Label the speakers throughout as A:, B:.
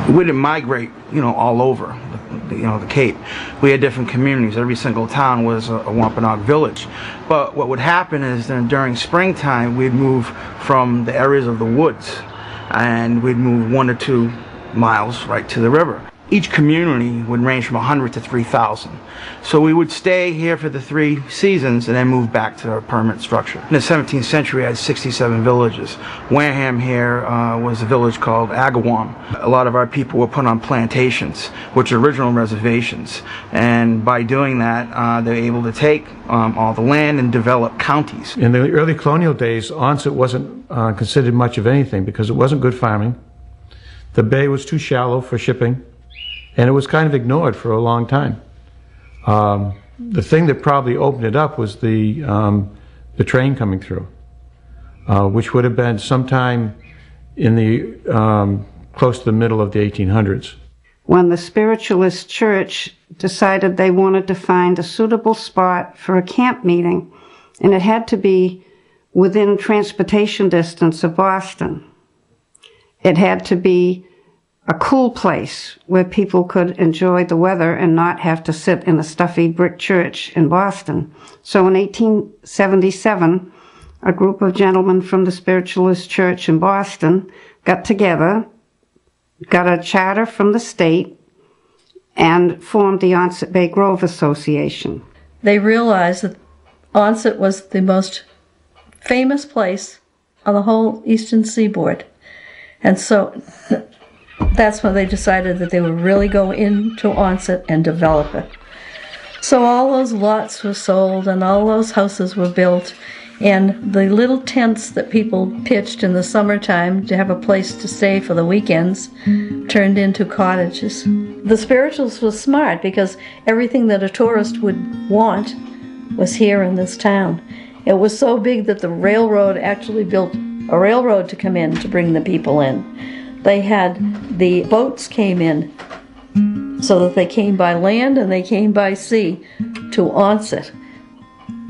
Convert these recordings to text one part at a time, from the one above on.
A: We didn't migrate, all over, the Cape. We had different communities. Every single town was a Wampanoag village. But what would happen is then during springtime, we'd move from the areas of the woods, and we'd move 1 or 2 miles right to the river. Each community would range from 100 to 3,000. So we would stay here for the 3 seasons and then move back to our permanent structure. In the 17th century, we had 67 villages. Wareham here was a village called Agawam. A lot of our people were put on plantations, which are original reservations. And by doing that, they were able to take all the land and develop counties.
B: In the early colonial days, Onset wasn't considered much of anything because it wasn't good farming. The bay was too shallow for shipping. And it was kind of ignored for a long time. The thing that probably opened it up was the train coming through, which would have been sometime in the close to the middle of the 1800s.
C: When the Spiritualist Church decided they wanted to find a suitable spot for a camp meeting, and it had to be within transportation distance of Boston. It had to be a cool place where people could enjoy the weather and not have to sit in a stuffy brick church in Boston. So in 1877, a group of gentlemen from the Spiritualist Church in Boston got together, got a charter from the state, and formed the Onset Bay Grove Association.
D: They realized that Onset was the most famous place on the whole eastern seaboard. And so that's when they decided that they would really go into Onset and develop it. So all those lots were sold and all those houses were built, and the little tents that people pitched in the summertime to have a place to stay for the weekends turned into cottages. The spirituals was smart because everything that a tourist would want was here in this town. It was so big that the railroad actually built a railroad to come in to bring the people in. They had the boats came in so that they came by land and they came by sea to Onset.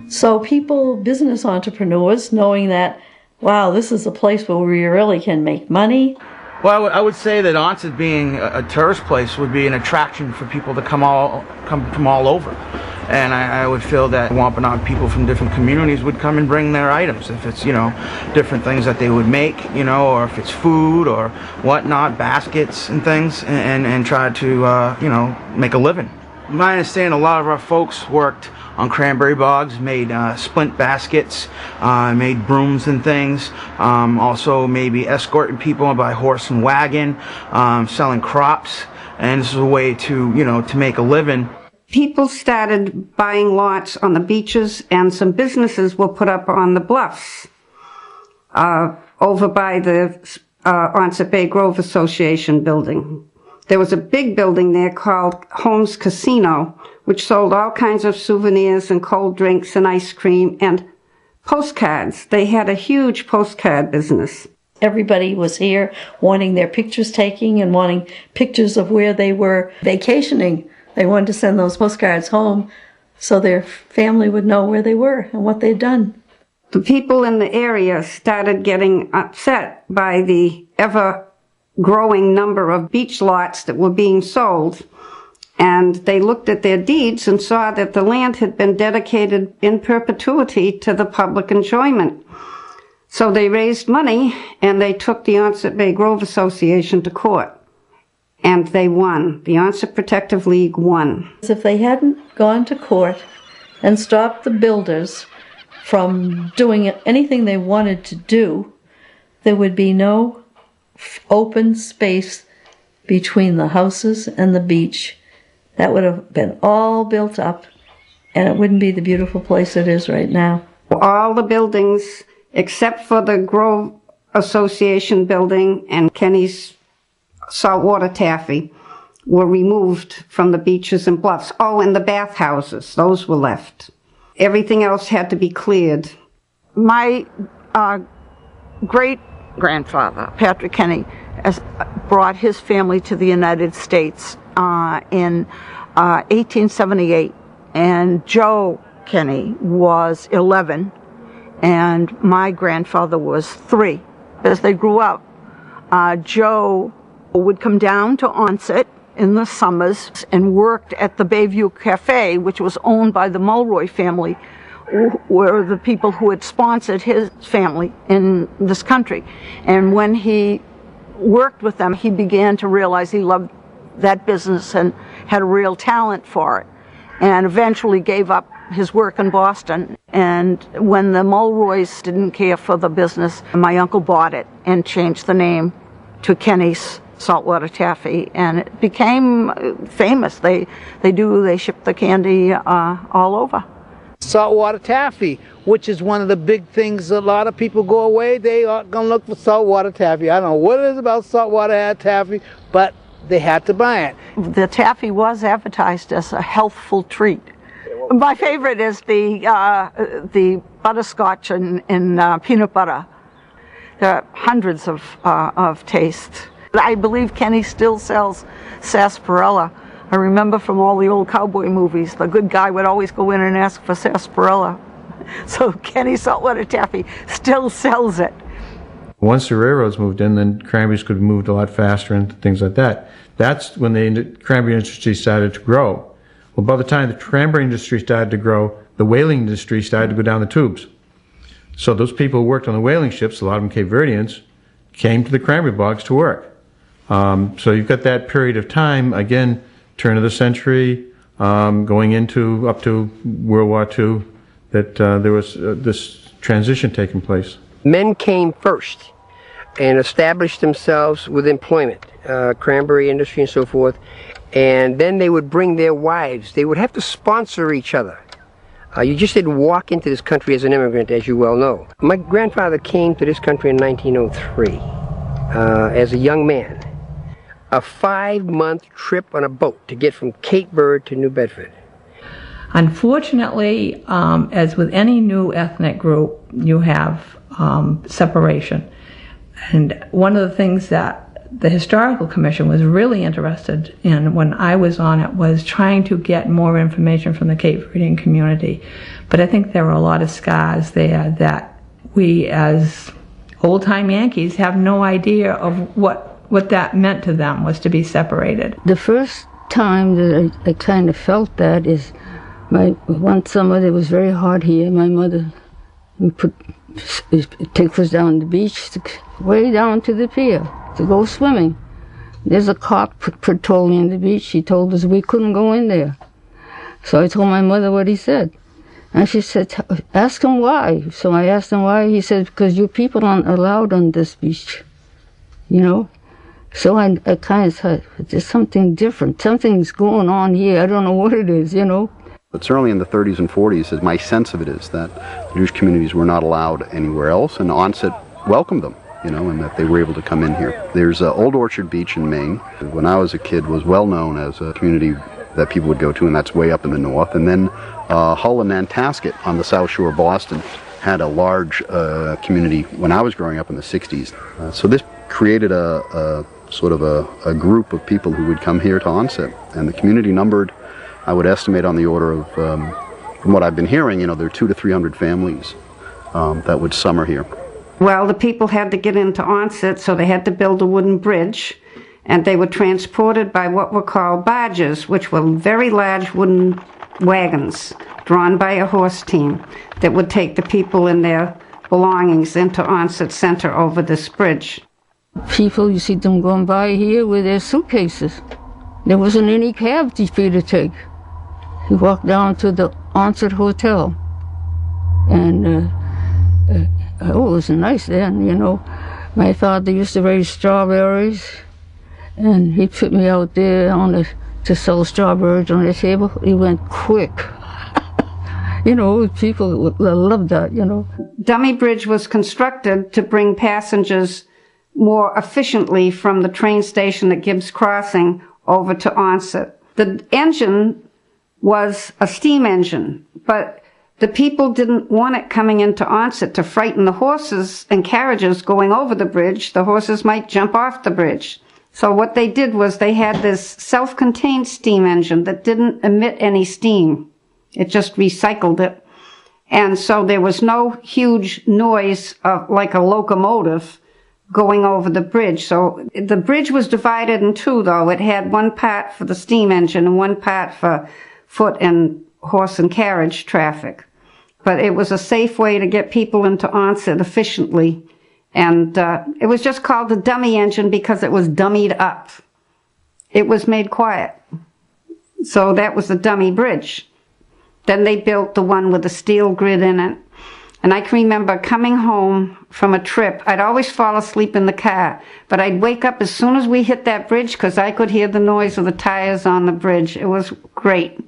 D: So people, business entrepreneurs, knowing that, wow, this is a place where we really can make money.
A: Well, I would say that Onset being a tourist place would be an attraction for people to come from all over. And I would feel that Wampanoag people from different communities would come and bring their items. If it's, different things that they would make, or if it's food or whatnot, baskets and things, and try to, make a living. My understanding, a lot of our folks worked on cranberry bogs, made splint baskets, made brooms and things, also maybe escorting people by horse and wagon, selling crops, and this is a way to, to make a living.
C: People started buying lots on the beaches, and some businesses were put up on the bluffs over by the Onset Bay Grove Association building. There was a big building there called Holmes Casino, which sold all kinds of souvenirs and cold drinks and ice cream and postcards. They had a huge postcard business.
D: Everybody was here wanting their pictures taking and wanting pictures of where they were vacationing. They wanted to send those postcards home so their family would know where they were and what they'd done.
C: The people in the area started getting upset by the ever-growing number of beach lots that were being sold, and they looked at their deeds and saw that the land had been dedicated in perpetuity to the public enjoyment. So they raised money, and they took the Onset Bay Grove Association to court. And they won. The Onset Protective League won.
D: If they hadn't gone to court and stopped the builders from doing anything they wanted to do, there would be no open space between the houses and the beach. That would have been all built up, and it wouldn't be the beautiful place it is right now.
C: All the buildings, except for the Grove Association building and Kenny's saltwater taffy, were removed from the beaches and bluffs. Oh, and the bathhouses, those were left. Everything else had to be cleared.
E: My great-grandfather, Patrick Kenny, brought his family to the United States in 1878, and Joe Kenny was 11, and my grandfather was 3. As they grew up, Joe would come down to Onset in the summers and worked at the Bayview Cafe, which was owned by the Mulroy family, who were the people who had sponsored his family in this country. And when he worked with them, he began to realize he loved that business and had a real talent for it, and eventually gave up his work in Boston. And when the Mulroys didn't care for the business, my uncle bought it and changed the name to Kenny's Saltwater Taffy, and it became famous. They ship the candy all over.
F: Saltwater taffy, which is one of the big things. A lot of people go away, they are going to look for saltwater taffy. I don't know what it is about saltwater taffy, but they had to buy it.
E: The taffy was advertised as a healthful treat. My favorite is the butterscotch and peanut butter. There are hundreds of tastes. I believe Kenny still sells sarsaparilla. I remember from all the old cowboy movies, the good guy would always go in and ask for sarsaparilla. So Kenny Saltwater Taffy still sells it.
B: Once the railroads moved in, then cranberries could have moved a lot faster and things like that. That's when the cranberry industry started to grow. Well, by the time the cranberry industry started to grow, the whaling industry started to go down the tubes. So those people who worked on the whaling ships, a lot of them Cape Verdeans, came to the cranberry bogs to work. So you've got that period of time, again, turn of the century, going into up to World War II, that there was this transition taking place.
G: Men came first and established themselves with employment, cranberry industry and so forth, and then they would bring their wives. They would have to sponsor each other. You just didn't walk into this country as an immigrant, as you well know. My grandfather came to this country in 1903 as a young man. A 5-month trip on a boat to get from Cape Verde to New Bedford.
D: Unfortunately, as with any new ethnic group, you have separation. And one of the things that the Historical Commission was really interested in when I was on it was trying to get more information from the Cape Verdean community. But I think there were a lot of scars there that we as old-time Yankees have no idea of what that meant to them, was to be separated.
H: The first time that I kind of felt that is one summer. It was very hot here. My mother would take us down the beach, way down to the pier to go swimming. There's a cop patrolling on the beach. He told us we couldn't go in there. So I told my mother what he said. And she said, ask him why. So I asked him why. He said, because you people aren't allowed on this beach, you know. So I kind of thought, there's something different. Something's going on here. I don't know what it is, you know.
I: But certainly in the 30s and 40s, my sense of it is that the Jewish communities were not allowed anywhere else, and Onset welcomed them, you know, and that they were able to come in here. There's Old Orchard Beach in Maine. When I was a kid, was well known as a community that people would go to, and that's way up in the north. And then Hull and Nantasket on the South Shore of Boston had a large community when I was growing up in the 60s. So this created a sort of a group of people who would come here to Onset, and the community numbered, I would estimate, on the order of, from what I've been hearing, you know, there are 200 to 300 families that would summer here.
C: Well, the people had to get into Onset, so they had to build a wooden bridge, and they were transported by what were called barges, which were very large wooden wagons drawn by a horse team that would take the people and their belongings into Onset Center over this bridge.
H: People, you see them going by here with their suitcases. There wasn't any cab for you to take. You walked down to the Onset Hotel, and it was nice then, you know. My father used to raise strawberries, and he put me out there to sell strawberries on the table. He went quick. You know, people loved that, you know.
C: Dummy Bridge was constructed to bring passengers more efficiently from the train station at Gibbs Crossing over to Onset. The engine was a steam engine, but the people didn't want it coming into Onset to frighten the horses and carriages going over the bridge. The horses might jump off the bridge. So what they did was they had this self-contained steam engine that didn't emit any steam. It just recycled it. And so there was no huge noise like a locomotive going over the bridge. So the bridge was divided in two, though. It had one part for the steam engine and one part for foot and horse and carriage traffic. But it was a safe way to get people into Onset efficiently. And it was just called the dummy engine because it was dummied up. It was made quiet. So that was the dummy bridge. Then they built the one with the steel grid in it. And I can remember coming home from a trip. I'd always fall asleep in the car, but I'd wake up as soon as we hit that bridge because I could hear the noise of the tires on the bridge. It was great.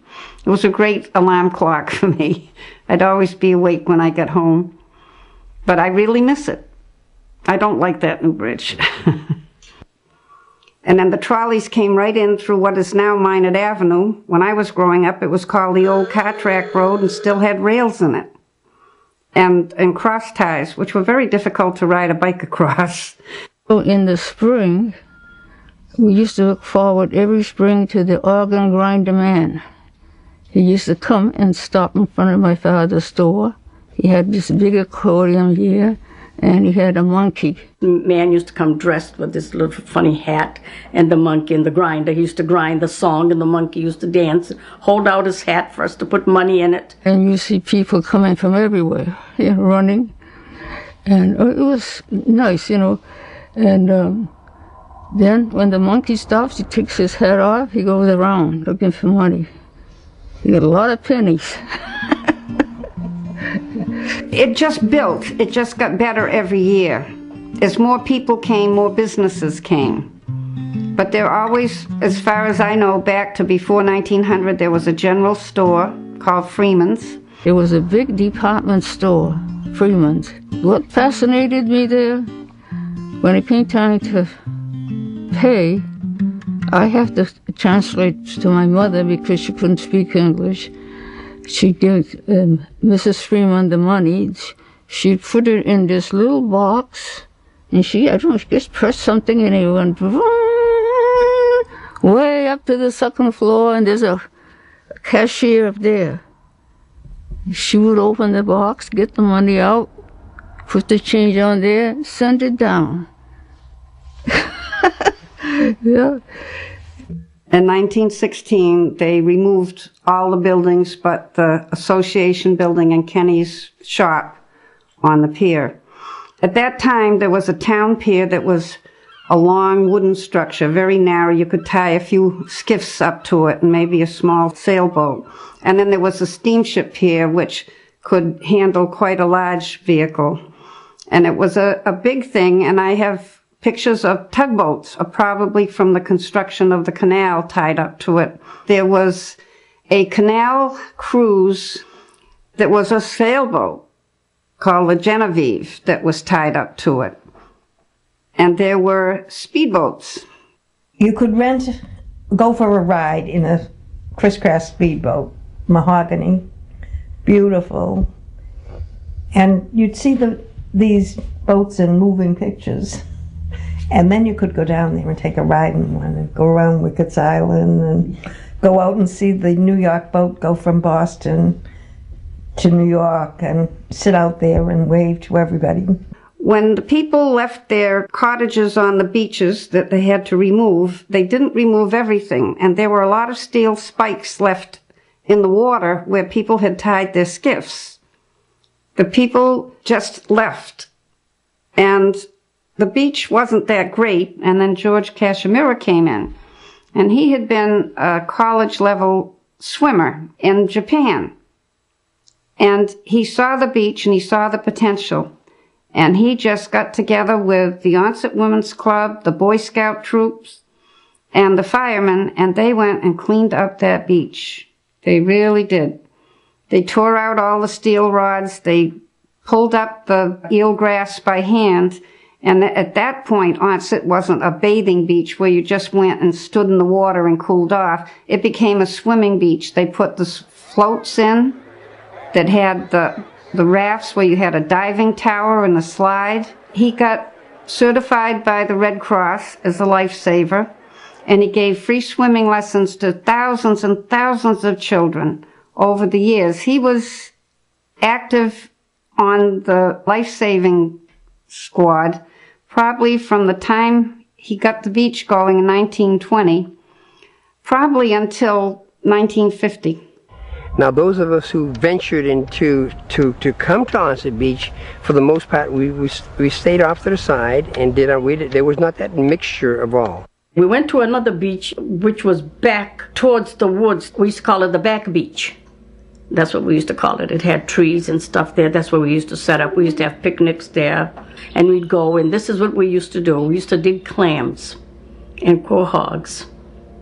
C: It was a great alarm clock for me. I'd always be awake when I got home. But I really miss it. I don't like that new bridge. And then the trolleys came right in through what is now Minot Avenue. When I was growing up, it was called the old car track road and still had rails in it. And cross ties, which were very difficult to ride a bike across.
H: In the spring, we used to look forward every spring to the organ grinder man. He used to come and stop in front of my father's store. He had this big accordion here, and he had a monkey.
J: The man used to come dressed with this little funny hat and the monkey and the grinder. He used to grind the song and the monkey used to dance and hold out his hat for us to put money in it.
H: And you see people coming from everywhere, running. And it was nice, And then when the monkey stops, he takes his hat off, he goes around looking for money. He got a lot of pennies.
C: It just built. It just got better every year. As more people came, more businesses came. But there always, as far as I know, back to before 1900, there was a general store called Freeman's.
H: It was a big department store, Freeman's. What fascinated me there, when it came time to pay, I have to translate to my mother because she couldn't speak English. She'd give Mrs. Freeman the money. She'd put it in this little box, and she just pressed something, and it went way up to the second floor, and there's a cashier up there. She would open the box, get the money out, put the change on there, send it down. Yeah.
C: In 1916, they removed all the buildings but the association building and Kenny's shop on the pier. At that time, there was a town pier that was a long wooden structure, very narrow. You could tie a few skiffs up to it and maybe a small sailboat. And then there was a steamship pier, which could handle quite a large vehicle. And it was a big thing, and I have pictures of tugboats, probably from the construction of the canal, tied up to it. There was a canal cruise that was a sailboat called the Genevieve that was tied up to it. And there were speedboats.
K: You could go for a ride in a crisscross speedboat, mahogany, beautiful. And you'd see these boats in moving pictures. And then you could go down there and take a ride in one and go around Wickett's Island and go out and see the New York boat go from Boston to New York and sit out there and wave to everybody.
C: When the people left their cottages on the beaches that they had to remove, they didn't remove everything. And there were a lot of steel spikes left in the water where people had tied their skiffs. The people just left. And the beach wasn't that great, and then George Kashimura came in. And he had been a college-level swimmer in Japan. And he saw the beach and he saw the potential. And he just got together with the Onset Women's Club, the Boy Scout troops, and the firemen, and they went and cleaned up that beach. They really did. They tore out all the steel rods. They pulled up the eelgrass by hand. And at that point, Onset wasn't a bathing beach where you just went and stood in the water and cooled off. It became a swimming beach. They put the floats in that had the rafts where you had a diving tower and a slide. He got certified by the Red Cross as a lifesaver, and he gave free swimming lessons to thousands and thousands of children over the years. He was active on the life-saving squad probably from the time he got the beach going in 1920, probably until 1950.
G: Now, those of us who ventured into to come to Onset Beach, for the most part, we stayed off to the side and there was not that mixture of all.
J: We went to another beach, which was back towards the woods. We used to call it the back beach. That's what we used to call it. It had trees and stuff there. That's where we used to set up. We used to have picnics there. And we'd go, and this is what we used to do. We used to dig clams and quahogs.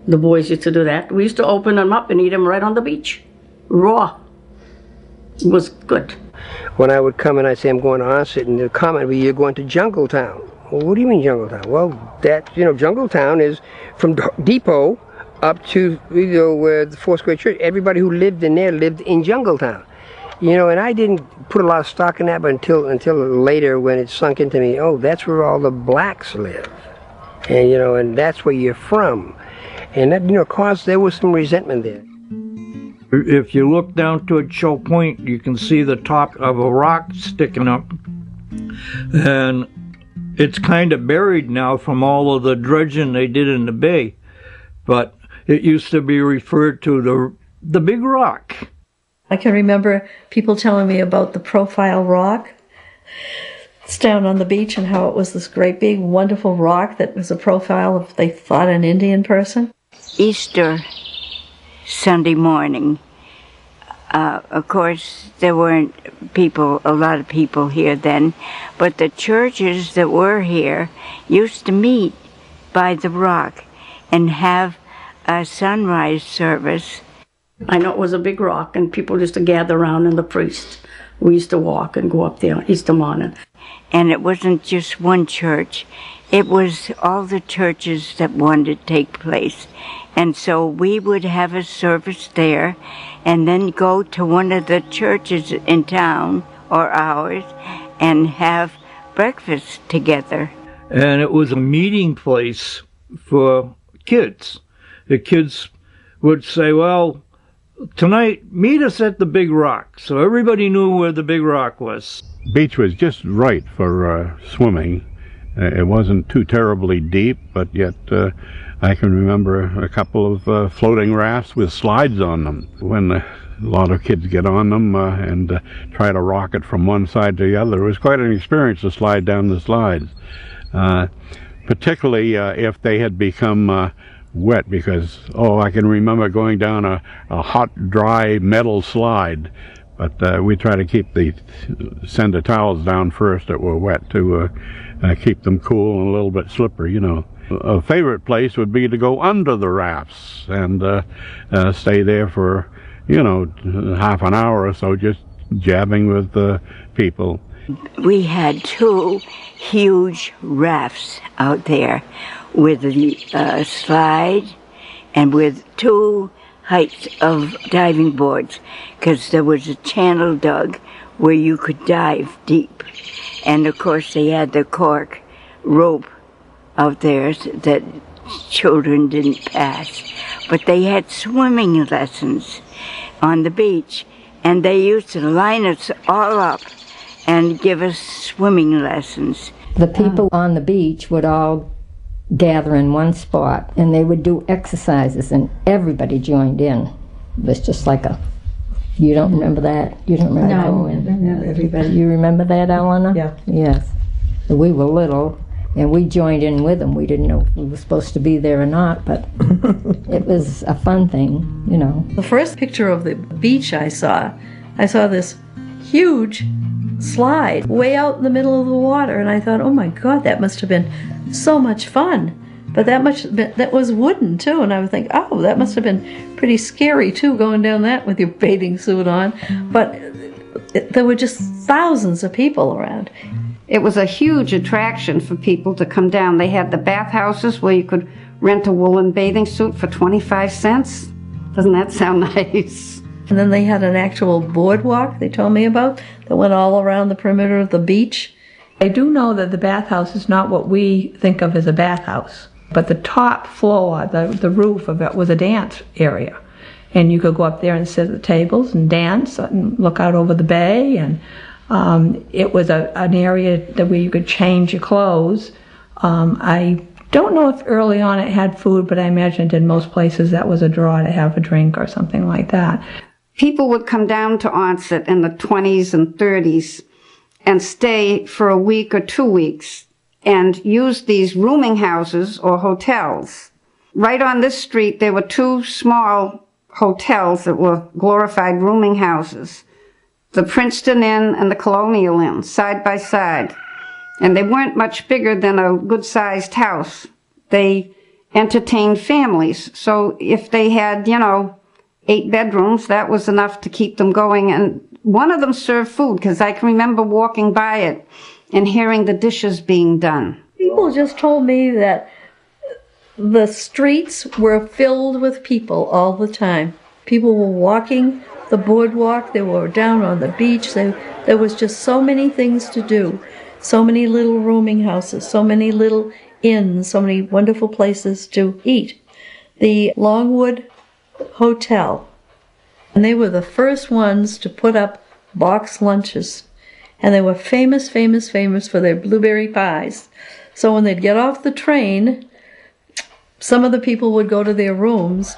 J: The boys used to do that. We used to open them up and eat them right on the beach. Raw. It was good.
G: When I would come and I'd say, I'm going to Onset, and they'd comment, well, you're going to Jungle Town. Well, what do you mean Jungle Town? Well, Jungle Town is from Depot up to, where the Foursquare Church. Everybody who lived in there lived in Jungle Town. And I didn't put a lot of stock in that, but until later when it sunk into me, oh, that's where all the blacks live. And, and that's where you're from. And that, there was some resentment there.
L: If you look down to Chow Point, you can see the top of a rock sticking up. And it's kind of buried now from all of the dredging they did in the bay. But it used to be referred to the Big Rock.
D: I can remember people telling me about the Profile Rock. It's down on the beach, and how it was this great big wonderful rock that was a profile of, they thought, an Indian person.
M: Easter Sunday morning, of course there weren't a lot of people here then, but the churches that were here used to meet by the rock and have a sunrise service.
J: I know it was a big rock, and people used to gather around, and the priest. We used to walk and go up there Easter morning.
M: And it wasn't just one church. It was all the churches that wanted to take place. And so we would have a service there and then go to one of the churches in town, or ours, and have breakfast together.
L: And it was a meeting place for kids. The kids would say, well, tonight, meet us at the Big Rock. So everybody knew where the Big Rock was.
N: Beach was just right for swimming. It wasn't too terribly deep, but yet I can remember a couple of floating rafts with slides on them. When a lot of kids get on them and try to rock it from one side to the other, it was quite an experience to slide down the slides. Particularly if they had become wet, because, I can remember going down a hot, dry metal slide. But we try to send the towels down first that were wet to keep them cool and a little bit slippery, A favorite place would be to go under the rafts and stay there for, half an hour or so, just jabbing with people.
M: We had 2 huge rafts out there with the slide and with 2 heights of diving boards, because there was a channel dug where you could dive deep. And of course they had the cork rope out there that children didn't pass. But they had swimming lessons on the beach, and they used to line us all up and give us swimming lessons.
O: The people on the beach would all gather in one spot, and they would do exercises, and everybody joined in. It was just like you don't remember that? You don't remember going?
K: No, everybody.
O: You remember that, Eleanor?
K: Yeah.
O: Yes. We were little, and we joined in with them. We didn't know if we were supposed to be there or not, but it was a fun thing,
D: The first picture of the beach I saw this huge slide way out in the middle of the water, and I thought, oh my God, that must have been so much fun. But that was wooden too, and I would think, oh, that must have been pretty scary too, going down that with your bathing suit on. But there were just thousands of people around.
C: It was a huge attraction for people to come down. They had the bathhouses where you could rent a woolen bathing suit for 25 cents. Doesn't that sound nice?
D: And then they had an actual boardwalk they told me about that went all around the perimeter of the beach.
P: I do know that the bathhouse is not what we think of as a bathhouse, but the top floor, the roof of it was a dance area. And you could go up there and sit at the tables and dance and look out over the bay. And it was an area where you could change your clothes I don't know if early on it had food, but I imagined in most places that was a draw to have a drink or something like that.
C: People would come down to Onset in the 20s and 30s and stay for a week or 2 weeks and use these rooming houses or hotels. Right on this street, there were 2 small hotels that were glorified rooming houses. The Princeton Inn and the Colonial Inn, side by side. And they weren't much bigger than a good-sized house. They entertained families. So if they had, 8 bedrooms, that was enough to keep them going. And one of them served food, because I can remember walking by it and hearing the dishes being done.
D: People just told me that the streets were filled with people all the time. People were walking the boardwalk, they were down on the beach. There was just so many things to do. So many little rooming houses, so many little inns, so many wonderful places to eat. The Longwood Hotel, and they were the first ones to put up box lunches. And they were famous for their blueberry pies. So when they'd get off the train, some of the people would go to their rooms,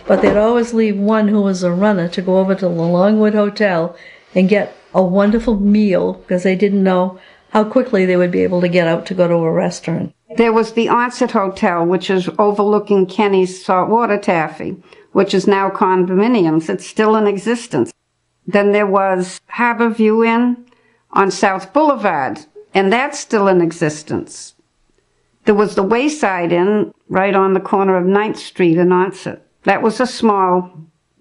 D: but they'd always leave one who was a runner to go over to the Longwood Hotel and get a wonderful meal, because they didn't know how quickly they would be able to get out to go to a restaurant.
C: There was the Onset Hotel, which is overlooking Kenny's saltwater taffy, which is now condominiums. It's still in existence. Then there was Harbor View Inn on South Boulevard, and that's still in existence. There was the Wayside Inn right on the corner of 9th Street in Onset. That was a small,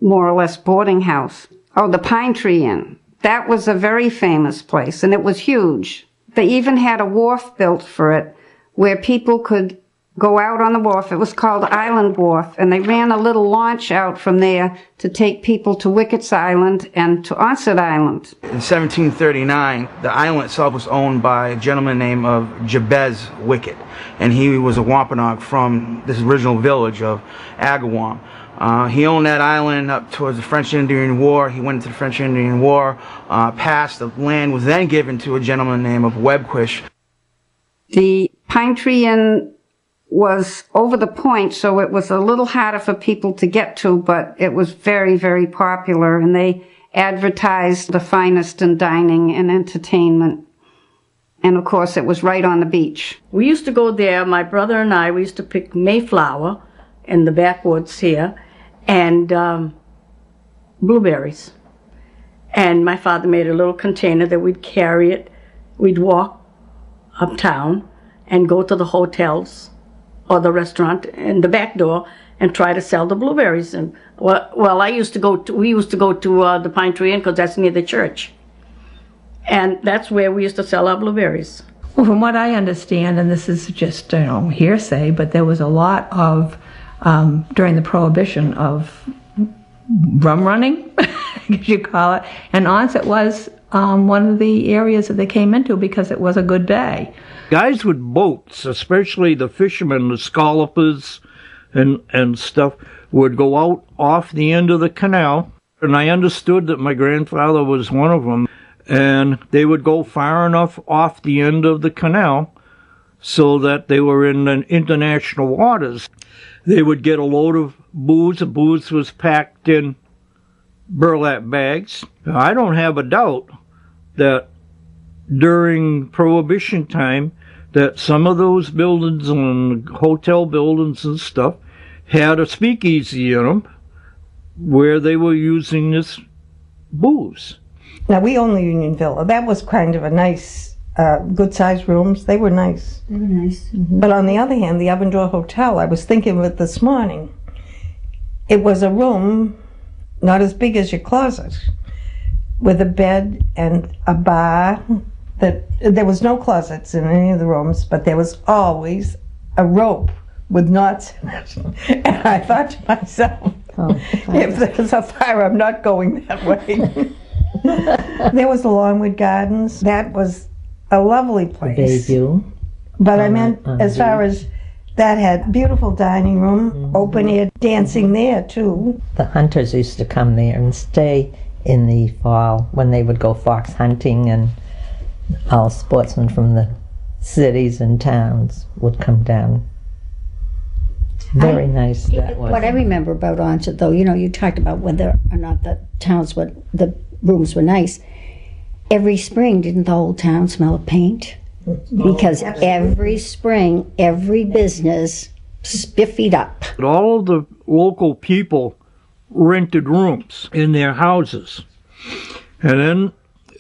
C: more or less, boarding house. Oh, the Pine Tree Inn. That was a very famous place, and it was huge. They even had a wharf built for it where people could go out on the wharf. It was called Island Wharf, and they ran a little launch out from there to take people to Wickett's Island and to Onset Island.
A: In 1739, the island itself was owned by a gentleman named Jabez Wickett, and he was a Wampanoag from this original village of Agawam. He owned that island up towards the French-Indian War. He went into the French-Indian War, passed. The land was then given to a gentleman named Webquish.
C: The Pine Tree Inn was over the point, so it was a little harder for people to get to, but it was very, very popular, and they advertised the finest in dining and entertainment. And of course, it was right on the beach.
J: We used to go there, my brother and I, we used to pick Mayflower in the backwoods here, and blueberries. And my father made a little container that we'd carry it. We'd walk uptown and go to the hotels or the restaurant in the back door and try to sell the blueberries. And we used to go to the Pine Tree Inn, because that's near the church. And that's where we used to sell our blueberries.
P: Well, from what I understand, and this is just hearsay, but there was a lot of, during the Prohibition, of rum running, as you call it, and Onset was one of the areas that they came into because it was a good day.
L: Guys with boats, especially the fishermen, the scallopers and stuff, would go out off the end of the canal, and I understood that my grandfather was one of them, and they would go far enough off the end of the canal so that they were in international waters. They would get a load of booze. The booze was packed in burlap bags. I don't have a doubt that during Prohibition time that some of those buildings and hotel buildings and stuff had a speakeasy in them where they were using this booze.
K: Now, we own the Union Villa. That was kind of a nice, good-sized rooms. They were nice.
H: They were nice. Mm-hmm.
K: But on the other hand, the Avondale Hotel, I was thinking of it this morning. It was a room not as big as your closet, with a bed and a bar. There was no closets in any of the rooms, but there was always a rope with knots in it. And I thought to myself, if there's a fire, I'm not going that way. There was the Longwood Gardens. That was a lovely place.
Q: Bayview.
K: But I meant as far as that had beautiful dining room, open air dancing there too.
Q: The hunters used to come there and stay in the fall when they would go fox hunting, and all sportsmen from the cities and towns would come down. Very nice that was.
R: What I remember about Onset, though, you talked about whether or not the rooms were nice. Every spring, didn't the whole town smell of paint? Because every spring, every business spiffied up.
L: All of the local people rented rooms in their houses. And then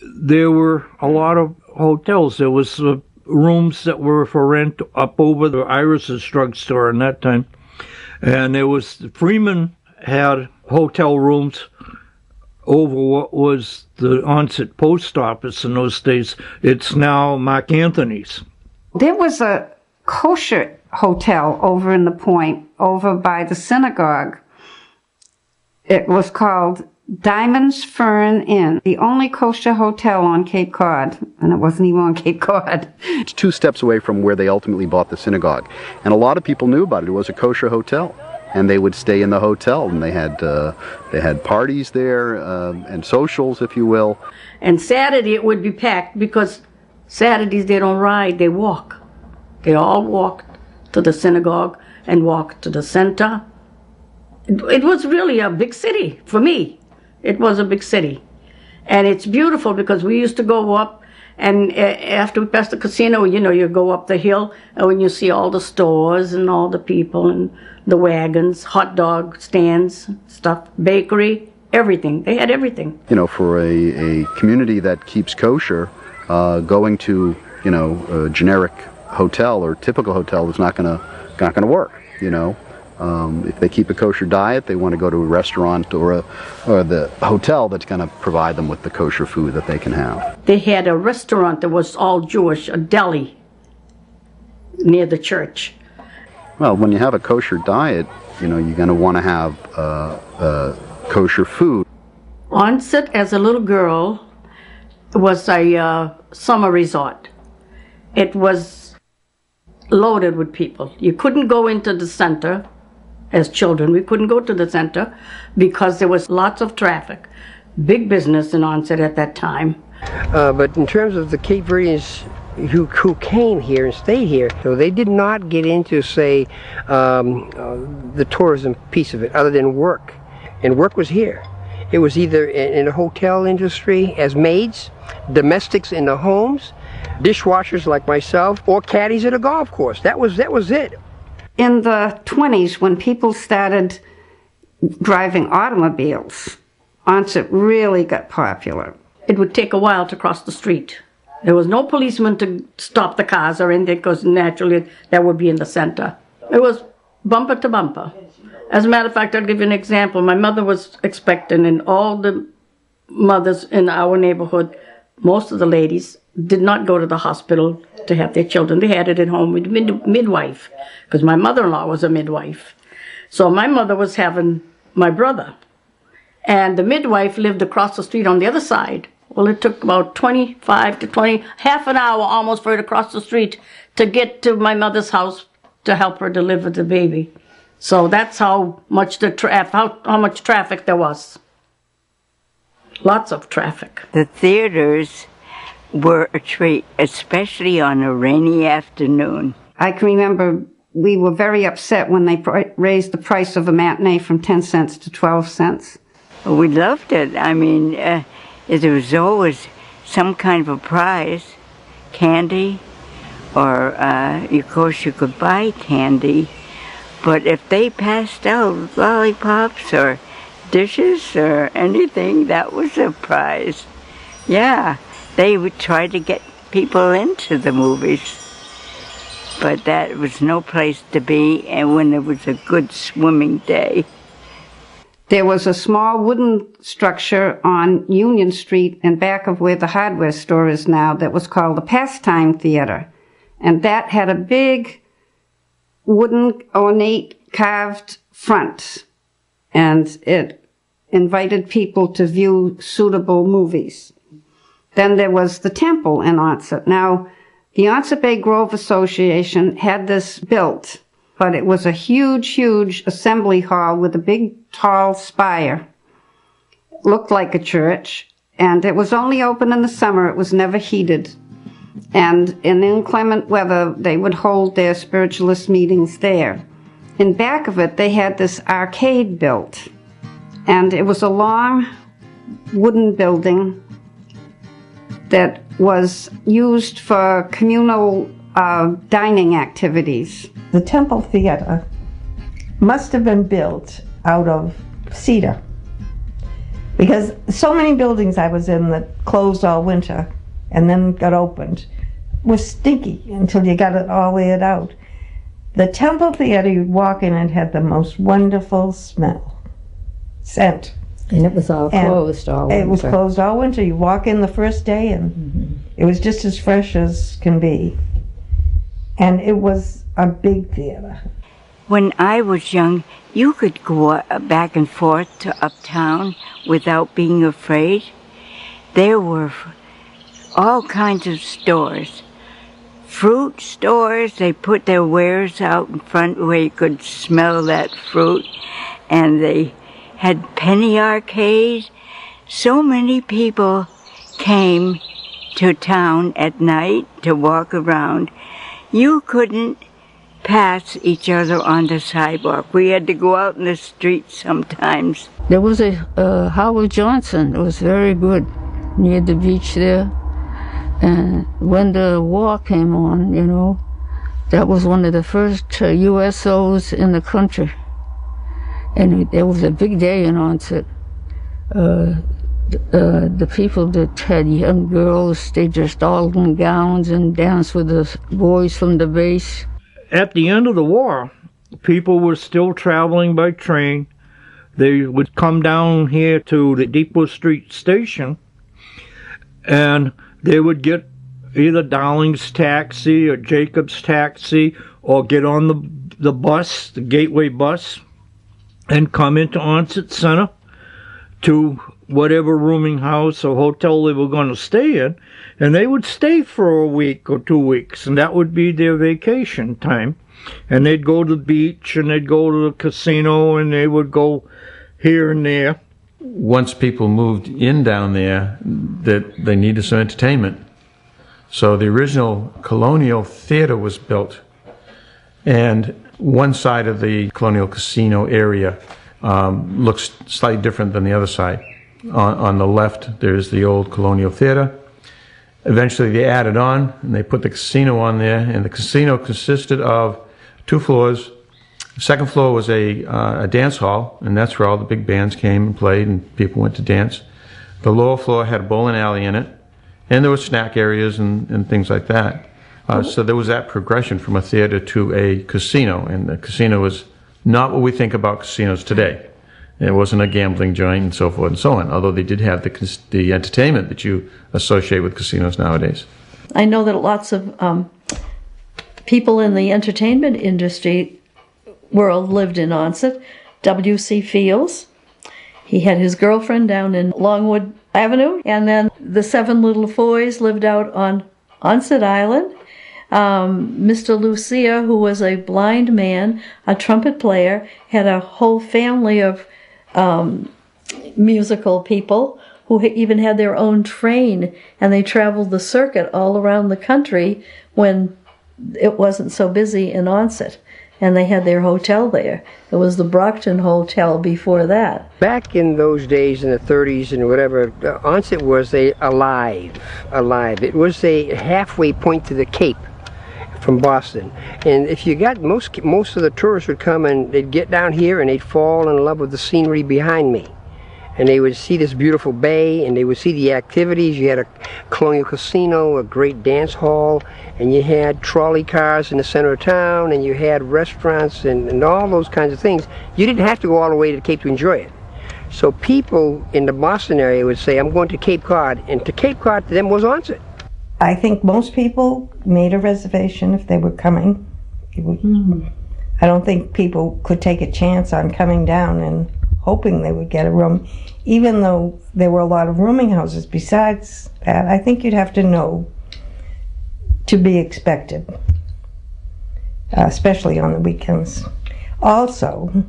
L: there were a lot of hotels. There was rooms that were for rent up over the Iris's drugstore in that time. And there was, Freeman had hotel rooms over what was the Onset post office in those days. It's now Mark Anthony's.
C: There was a kosher hotel over in the Point, over by the synagogue. It was called Diamond's Fern Inn, the only kosher hotel on Cape Cod, and it wasn't even on Cape Cod.
I: It's 2 steps away from where they ultimately bought the synagogue. And a lot of people knew about it. It was a kosher hotel. And they would stay in the hotel, and they had parties there, and socials, if you will.
J: And Saturday it would be packed, because Saturdays they don't ride, they walk. They all walked to the synagogue and walked to the center. It was really a big city for me. It was a big city. And it's beautiful because we used to go up, and after we passed the casino, you go up the hill, and when you see all the stores and all the people and the wagons, hot dog stands, stuff, bakery, everything. They had everything.
I: For a community that keeps kosher, going to, a generic hotel or typical hotel is not gonna work, If they keep a kosher diet, they want to go to a restaurant or the hotel that's going to provide them with the kosher food that they can have.
J: They had a restaurant that was all Jewish, a deli, near the church.
I: Well, when you have a kosher diet, you're going to want to have kosher food.
J: Onset, as a little girl, was a summer resort. It was loaded with people. You couldn't go into the center. As children, we couldn't go to the center because there was lots of traffic. Big business in Onset at that time.
G: But in terms of the Cape Verdeans who came here and stayed here, so they did not get into, say, the tourism piece of it, other than work. And work was here. It was either in the hotel industry as maids, domestics in the homes, dishwashers like myself, or caddies at a golf course. That was it.
C: In the 20s, when people started driving automobiles, Onset really got popular.
J: It would take a while to cross the street. There was no policeman to stop the cars or anything, because naturally that would be in the center. It was bumper to bumper. As a matter of fact, I'll give you an example. My mother was expecting, and all the mothers in our neighborhood, most of the ladies, did not go to the hospital to have their children. They had it at home with midwife, because my mother-in-law was a midwife. So my mother was having my brother, and the midwife lived across the street on the other side. Well, it took about 25 to 20, half an hour almost for her to cross the street to get to my mother's house to help her deliver the baby. So that's how much how much traffic there was. Lots of traffic.
M: The theaters were a treat, especially on a rainy afternoon.
C: I can remember we were very upset when they raised the price of a matinee from 10 cents to 12 cents.
M: We loved it. I mean, there was always some kind of a prize, candy, or of course you could buy candy, but if they passed out lollipops or dishes or anything, that was a prize. Yeah, they would try to get people into the movies, but that was no place to be, and when it was a good swimming day.
C: There was a small wooden structure on Union Street in back of where the hardware store is now that was called the Pastime Theater. And that had a big wooden ornate carved front. And it invited people to view suitable movies. Then there was the temple in Onset. Now, the Onset Bay Grove Association had this built, but it was a huge, huge assembly hall with a big, tall spire. It looked like a church, and it was only open in the summer. It was never heated. And in inclement weather, they would hold their spiritualist meetings there. In back of it, they had this arcade built. And it was a long wooden building that was used for communal dining activities.
K: The Temple Theater must have been built out of cedar, because so many buildings I was in that closed all winter and then got opened were stinky until you got it all aired out. The Temple Theater, you'd walk in and it had the most wonderful scent.
H: And it was all closed all winter.
K: It was closed all winter. You walk in the first day and it was just as fresh as can be. And it was a big theater.
M: When I was young, you could go back and forth to uptown without being afraid. There were all kinds of stores. Fruit stores, they put their wares out in front where you could smell that fruit. And they had penny arcades. So many people came to town at night to walk around. You couldn't pass each other on the sidewalk. We had to go out in the street sometimes.
H: There was a Howard Johnson. It was very good near the beach there. And when the war came on, you know, that was one of the first USOs in the country. And it was a big day in Onset. The people that had young girls, they dressed all in gowns and danced with the boys from the base.
L: At the end of the war, people were still traveling by train. They would come down here to the Depot Street station, and they would get either Darling's taxi or Jacob's taxi, or get on the bus, the Gateway bus, and come into Onset Center to whatever rooming house or hotel they were going to stay in, and they would stay for a week or 2 weeks, and that would be their vacation time. And they'd go to the beach, and they'd go to the casino, and they would go here and there.
B: Once people moved in down there, that they needed some entertainment. So the original Colonial Theater was built, and one side of the Colonial Casino area looks slightly different than the other side. On the left, there's the old Colonial Theater. Eventually they added on, and they put the casino on there, and the casino consisted of 2 floors. The second floor was a dance hall, and that's where all the big bands came and played, and people went to dance. The lower floor had a bowling alley in it, and there were snack areas and things like that. So there was that progression from a theater to a casino, and the casino was not what we think about casinos today. It wasn't a gambling joint and so forth and so on, although they did have the entertainment that you associate with casinos nowadays.
D: I know that lots of people in the entertainment industry lived in Onset. W.C. Fields, he had his girlfriend down in Longwood Avenue, and then the 7 little Foys lived out on Onset Island. Mr. Lucia, who was a blind man, a trumpet player, had a whole family of musical people who even had their own train, and they traveled the circuit all around the country when it wasn't so busy in Onset, and they had their hotel there. It was the Brockton Hotel before that.
G: Back in those days, in the 30s and whatever, Onset was alive. It was a halfway point to the Cape from Boston. And if you got, most of the tourists would come and they'd get down here and they'd fall in love with the scenery behind me. And they would see this beautiful bay, and they would see the activities. You had a Colonial Casino, a great dance hall, and you had trolley cars in the center of town, and you had restaurants and all those kinds of things. You didn't have to go all the way to the Cape to enjoy it. So people in the Boston area would say, I'm going to Cape Cod, and to Cape Cod to them was Onset.
K: I think most people made a reservation if they were coming. I don't think people could take a chance on coming down and hoping they would get a room, even though there were a lot of rooming houses besides that. I think you'd have to know to be expected, especially on the weekends. Also,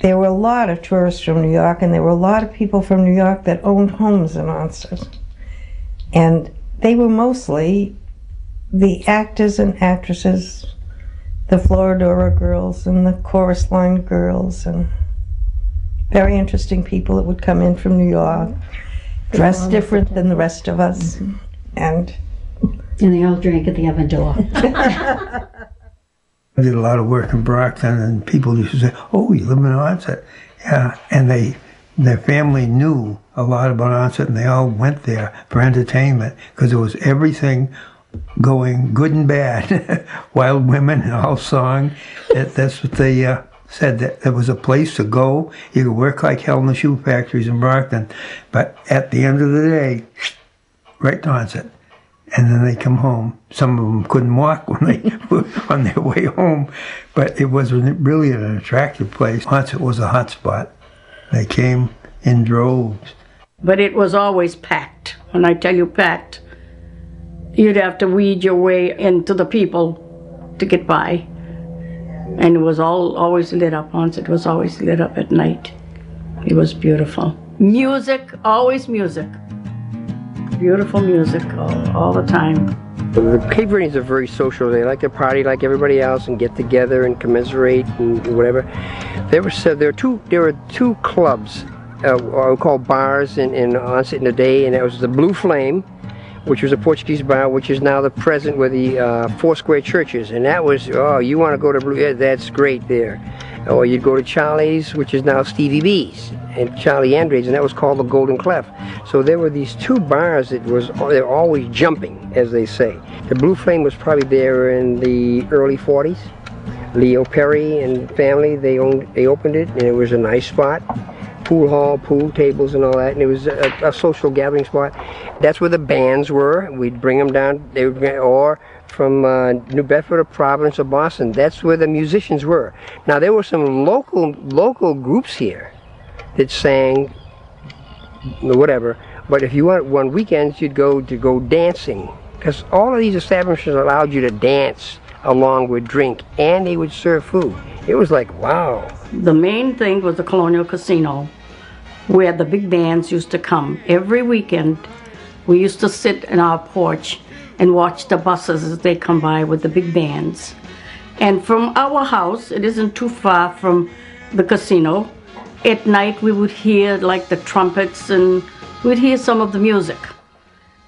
K: there were a lot of tourists from New York, and there were a lot of people from New York that owned homes in Onset. And they were mostly the actors and actresses, the Florodora girls and the chorus line girls, and very interesting people that would come in from New York, dressed different than the rest of us, and
R: they all drank at the oven door.
S: I did a lot of work in Brockton, and people used to say, "Oh, you live in Onset?" Yeah, and their family knew a lot about Onset, and they all went there for entertainment because there was everything going, good and bad. Wild women and all song. That's what they said, that there was a place to go. You could work like hell in the shoe factories in Brockton, but at the end of the day, right to Onset. And then they come home. Some of them couldn't walk when they were on their way home, but it was really an attractive place. Onset was a hot spot. They came in droves.
J: But it was always packed. When I tell you packed, you'd have to weed your way into the people to get by. And it was always lit up. Onset was always lit up at night. It was beautiful. Music, always music. Beautiful music all the time.
G: The Cape Verdeans are very social. They like to party like everybody else and get together and commiserate and whatever. There were two clubs, called bars in Onset in the day, and it was the Blue Flame, which was a Portuguese bar, which is now the present where the Foursquare Church is. And that was, oh, you want to go to Blue, yeah, that's great there. Or you'd go to Charlie's, which is now Stevie B's, and Charlie Andre's, and that was called the Golden Clef. So there were these two bars that they were always jumping, as they say. The Blue Flame was probably there in the early 40s. Leo Perry and family, they opened it, and it was a nice spot. Pool hall, pool tables and all that, and it was a social gathering spot. That's where the bands were. We'd bring them down, or from New Bedford or Providence or Boston. That's where the musicians were. Now there were some local groups here that sang whatever, but if you went on weekends, you'd go dancing, because all of these establishments allowed you to dance along with drink, and they would serve food. It was like, wow.
J: The main thing was the Colonial Casino, where the big bands used to come. Every weekend, we used to sit in our porch and watch the buses as they come by with the big bands. And from our house, it isn't too far from the casino, at night we would hear like the trumpets, and we'd hear some of the music.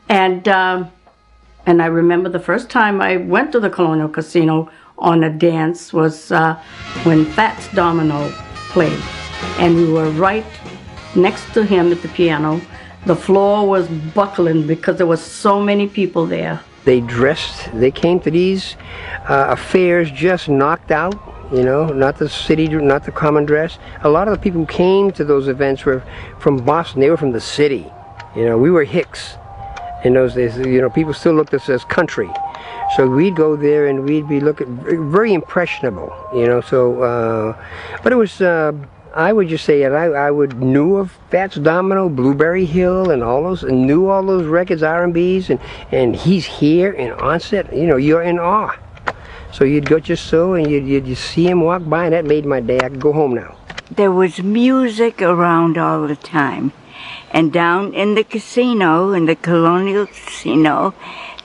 J: And I remember the first time I went to the Colonial Casino on a dance was when Fats Domino played. And we were right next to him at the piano. The floor was buckling because there was so many people there.
G: They came to these affairs just knocked out, you know, not the city, not the common dress. A lot of the people who came to those events were from Boston. They were from the city. You know, we were Hicks in those days. You know, people still looked at us as country. So we'd go there and we'd be looking very impressionable, you know. So, but it was, I would just say that I knew of Fats Domino, Blueberry Hill, and all those, and knew all those records, R&Bs, and he's here in Onset. You know, you're in awe. So you'd go just so, and you'd see him walk by, and that made my day. I could go home now.
M: There was music around all the time. And down in the casino, in the Colonial Casino,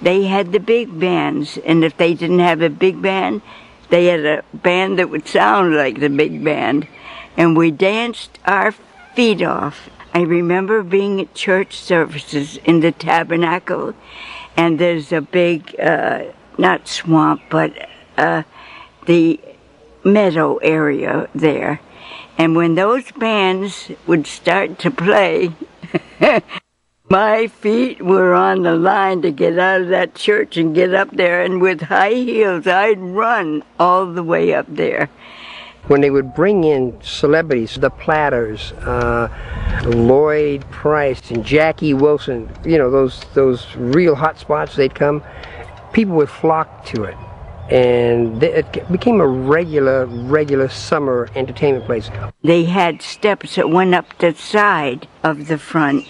M: they had the big bands. And if they didn't have a big band, they had a band that would sound like the big band. And we danced our feet off. I remember being at church services in the Tabernacle, and there's a big, not swamp, but the meadow area there. And when those bands would start to play, my feet were on the line to get out of that church and get up there, and with high heels, I'd run all the way up there.
G: When they would bring in celebrities, the Platters, Lloyd Price and Jackie Wilson, you know, those real hot spots, they'd come, people would flock to it. And it became a regular summer entertainment place.
M: They had steps that went up the side of the front.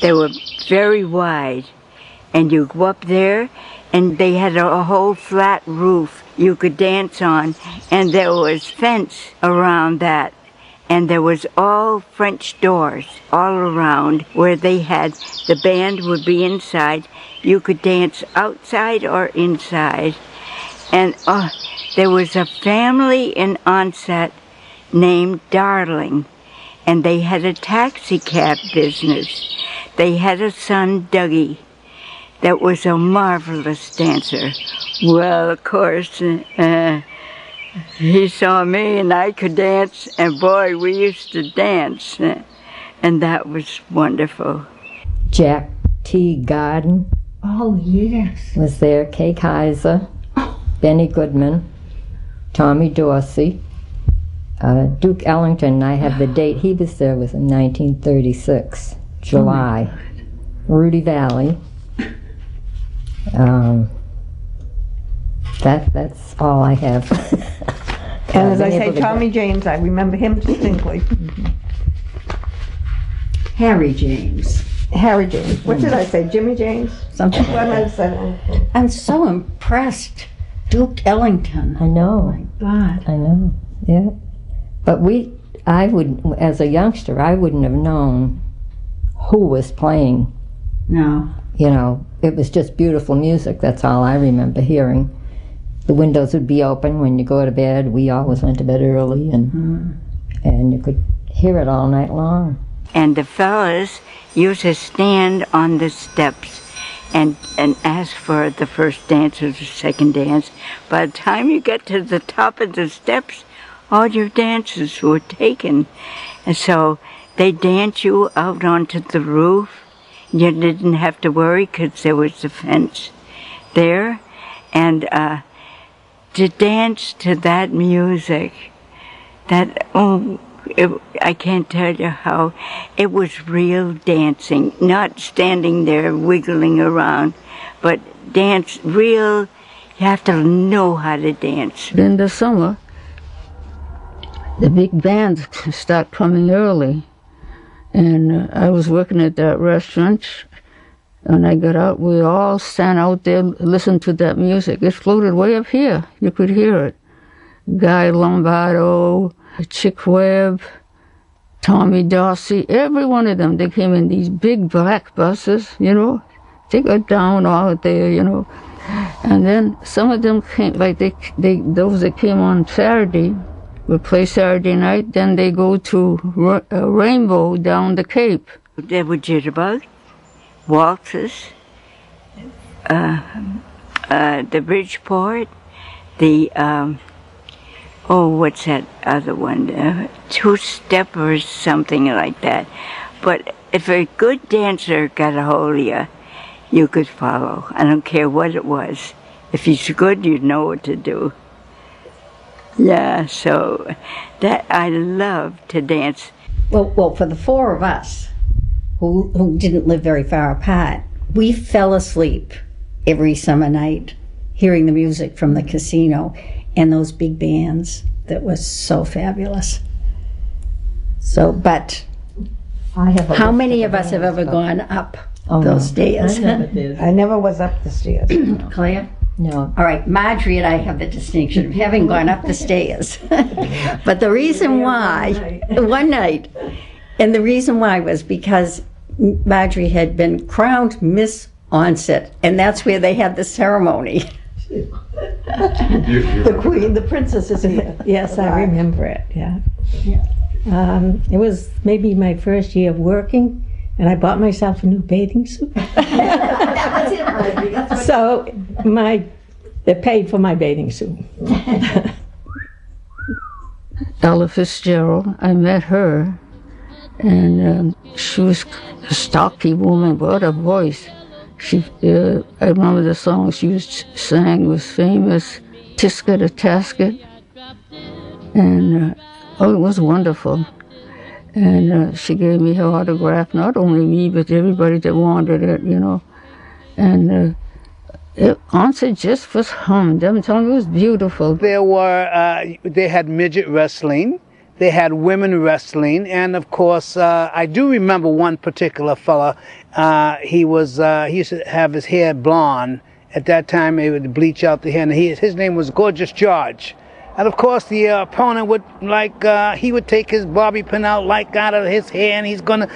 M: They were very wide. And you go up there, and they had a whole flat roof you could dance on, and there was fence around that. and there was all French doors all around where they had, the band would be inside. You could dance outside or inside. And there was a family in Onset named Darling, and they had a taxi cab business. They had a son, Dougie, that was a marvelous dancer. Well, of course, he saw me and I could dance, and boy, we used to dance, and that was wonderful.
O: Jack T. Garden.
R: Oh, yes.
O: Was there. Kay Kaiser, Benny Goodman, Tommy Dorsey, Duke Ellington. I have the date he was there was in 1936, July. Rudy Valley. That's all I have.
K: And as I say, Tommy James, I remember him distinctly.
R: Harry James.
K: Harry James. What did I say? Jimmy James?
R: Something.
K: What did I say?
R: I'm so impressed. Duke Ellington.
O: I know.
R: Oh my God.
O: I know. Yeah. But I would, as a youngster, I wouldn't have known who was playing.
R: No.
O: You know, it was just beautiful music. That's all I remember hearing. The windows would be open when you go to bed. We always went to bed early, and you could hear it all night long.
M: And the fellas used to stand on the steps and ask for the first dance or the second dance. By the time you get to the top of the steps, all your dances were taken. And so they dance you out onto the roof. You didn't have to worry because there was a fence there. And to dance to that music, I can't tell you how, it was real dancing, not standing there wiggling around, but dance real, you have to know how to dance.
H: In the summer, the big bands start coming early, and I was working at that restaurant. When I got out, we all stand out there, listen to that music. It floated way up here. You could hear it. Guy Lombardo, Chick Webb, Tommy Dorsey, every one of them. They came in these big black buses, you know. They got down out there, you know. And then some of them came, like those that came on Saturday would play Saturday night. Then they go to Rainbow down the Cape.
M: There were jitterbugs, waltzes, the Bridgeport, the what's that other one? Two-step or something like that. But if a good dancer got a hold of you, you could follow. I don't care what it was. If he's good, you'd know what to do. Yeah, so that I love to dance.
R: Well, for the four of us who didn't live very far apart, we fell asleep every summer night hearing the music from the casino and those big bands. That was so fabulous. So, but how many of us have ever gone up those stairs?
K: I never did. I never was up the stairs.
R: Claire?
O: No.
R: All right, Marjorie and I have the distinction of having gone up the stairs. But the reason why, one night, and the reason why was because Marjorie had been crowned Miss Onset, and that's where they had the ceremony.
K: The queen, the princess is here.
Q: Yes, I remember it, yeah. It was maybe my first year of working, and I bought myself a new bathing suit. So they paid for my bathing suit.
H: Ella Fitzgerald, I met her, and she was a stocky woman, what a voice. I remember the song she sang was famous, Tisket a Tasket, and it was wonderful. And she gave me her autograph, not only me, but everybody that wanted it, you know. And Onset just was hummed. I'm telling you, it was beautiful.
F: They had midget wrestling, they had women wrestling, and of course, I do remember one particular fella. He used to have his hair blonde. At that time, he would bleach out the hair, and his name was Gorgeous George. And of course, the opponent would, he would take his bobby pin out of his hair, and he's gonna,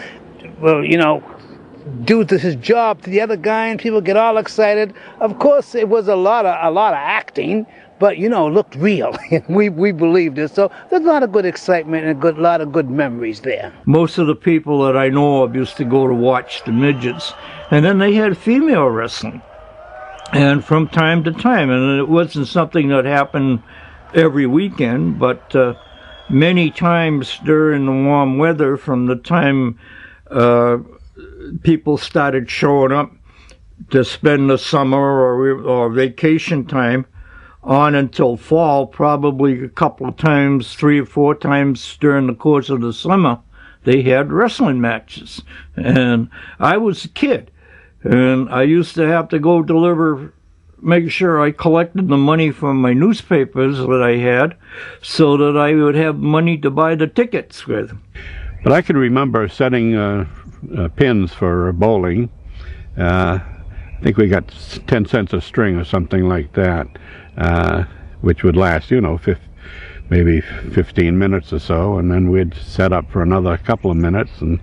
F: do his job to the other guy, and people get all excited. Of course, it was a lot of acting, but it looked real. we believed it. So there's a lot of good excitement and a lot of good memories there.
L: Most of the people that I know of used to go to watch the midgets, and then they had female wrestling, and from time to time, and it wasn't something that happened every weekend, but many times during the warm weather, from the time people started showing up to spend the summer or vacation time on until fall, probably a couple of times, 3 or 4 times during the course of the summer, they had wrestling matches. And I was a kid, and I used to have to go make sure I collected the money from my newspapers that I had so that I would have money to buy the tickets with.
N: But I can remember setting pins for bowling. I think we got 10 cents a string or something like that, which would last, maybe 15 minutes or so, and then we'd set up for another couple of minutes and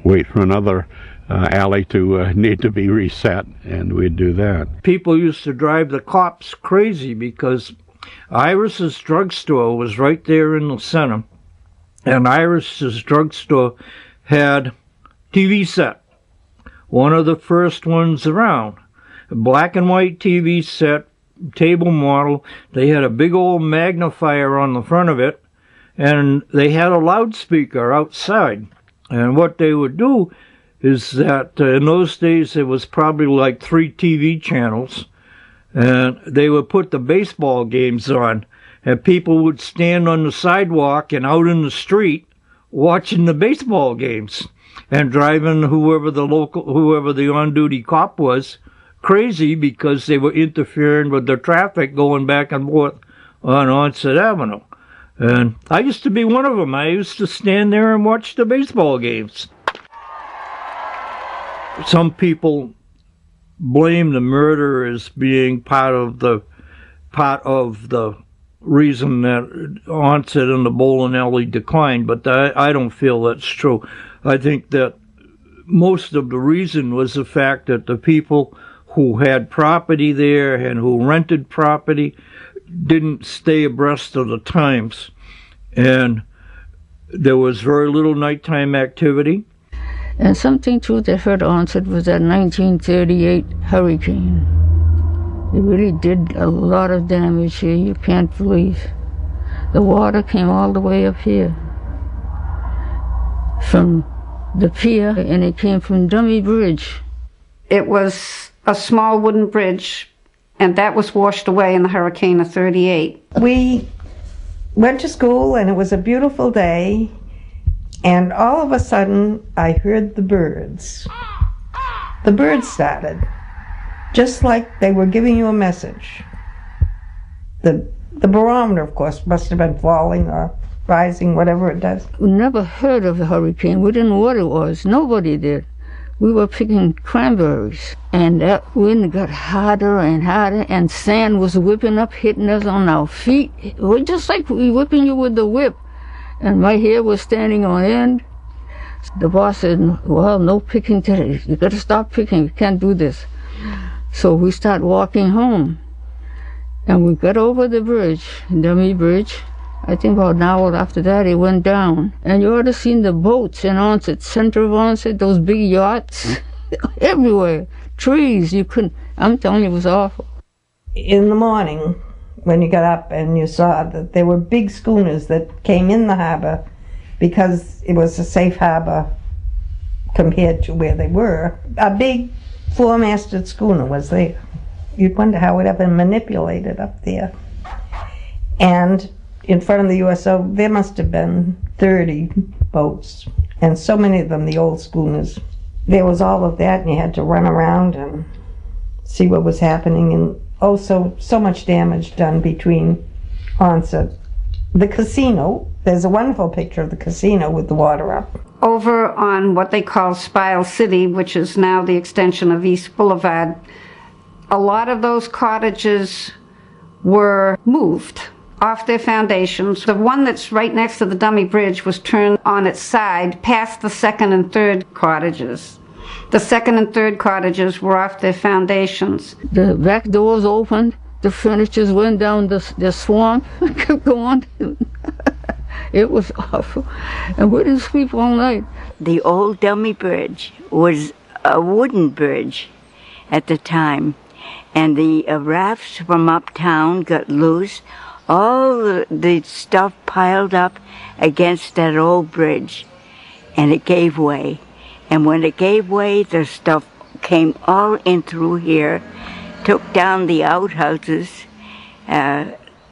N: wait for another alley to need to be reset, and we'd do that.
L: People used to drive the cops crazy because Iris's drugstore was right there in the center, and Iris's drugstore had TV set, one of the first ones around, a black and white TV set, table model. They had a big old magnifier on the front of it, and they had a loudspeaker outside. And what they would do is that in those days there was probably like 3 TV channels, and they would put the baseball games on, and people would stand on the sidewalk and out in the street watching the baseball games, and driving whoever the on-duty cop was crazy because they were interfering with the traffic going back and forth on Onset Avenue. And I used to be one of them. I used to stand there and watch the baseball games. Some people blame the murder as being part of the reason that Onset and the bowling alley declined, but I don't feel that's true. I think that most of the reason was the fact that the people who had property there and who rented property didn't stay abreast of the times, and there was very little nighttime activity.
H: And something too that hurt Onset was that 1938 hurricane. It really did a lot of damage here, you can't believe. The water came all the way up here from the pier, and it came from Dummy Bridge.
C: It was a small wooden bridge, and that was washed away in the hurricane of 38.
K: We went to school, and it was a beautiful day, and all of a sudden I heard the birds. The birds started, just like they were giving you a message. The barometer, of course, must have been falling or rising, whatever it does.
H: We never heard of a hurricane. We didn't know what it was. Nobody did. We were picking cranberries, and that wind got harder and harder, and sand was whipping up, hitting us on our feet. It was just like we whipping you with the whip. And my hair was standing on end. The boss said, well, no picking today. You got to stop picking. You can't do this. So we start walking home. And we got over the bridge, Dummy Bridge. I think about an hour after that, it went down. And you ought to seen the boats in Onset, center of Onset, those big yachts, everywhere. Trees, you couldn't, I'm telling you, it was awful.
K: In the morning, when you got up and you saw that there were big schooners that came in the harbor because it was a safe harbor compared to where they were. A big 4-masted schooner was there. You'd wonder how it had been manipulated up there. And in front of the USO, there must have been 30 boats, and so many of them, the old schooners. There was all of that, and you had to run around and see what was happening, and also so much damage done between Onset. The casino, there's a wonderful picture of the casino with the water up.
C: Over on what they call Spile City, which is now the extension of East Boulevard, a lot of those cottages were moved off their foundations. The one that's right next to the dummy bridge was turned on its side past the second and third cottages. The second and third cottages were off their foundations.
H: The back doors opened, the furnitures went down the swamp, kept going. It was awful. And we didn't sleep all night.
M: The old dummy bridge was a wooden bridge at the time, and the rafts from uptown got loose. All the stuff piled up against that old bridge, and it gave way. And when it gave way, the stuff came all in through here, took down the outhouses,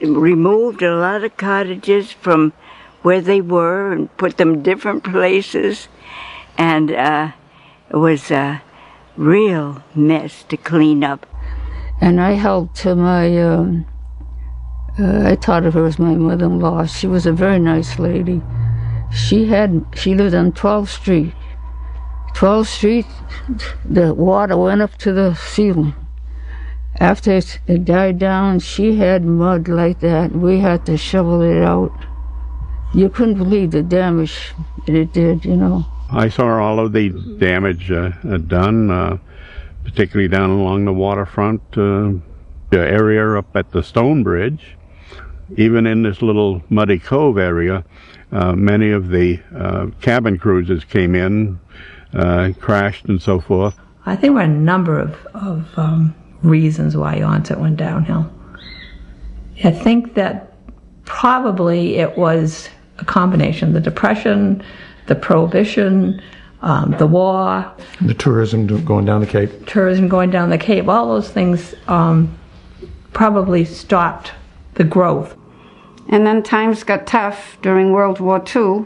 M: removed a lot of cottages from where they were and put them different places, and it was a real mess to clean up.
H: And I helped to my, I thought of her as my mother-in-law. She was a very nice lady. She lived on 12th Street. 12th Street, the water went up to the ceiling. After it died down, she had mud like that. We had to shovel it out. You couldn't believe the damage that it did, you know.
N: I saw all of the damage done, particularly down along the waterfront area up at the Stone Bridge. Even in this little muddy cove area, many of the cabin cruisers came in, crashed and so forth.
P: I think there were a number of reasons why Onset went downhill. I think that probably it was a combination: the Depression, the Prohibition, the war.
B: The tourism going down the Cape.
P: Tourism going down the Cape. All those things probably stopped the growth.
C: And then times got tough during World War II,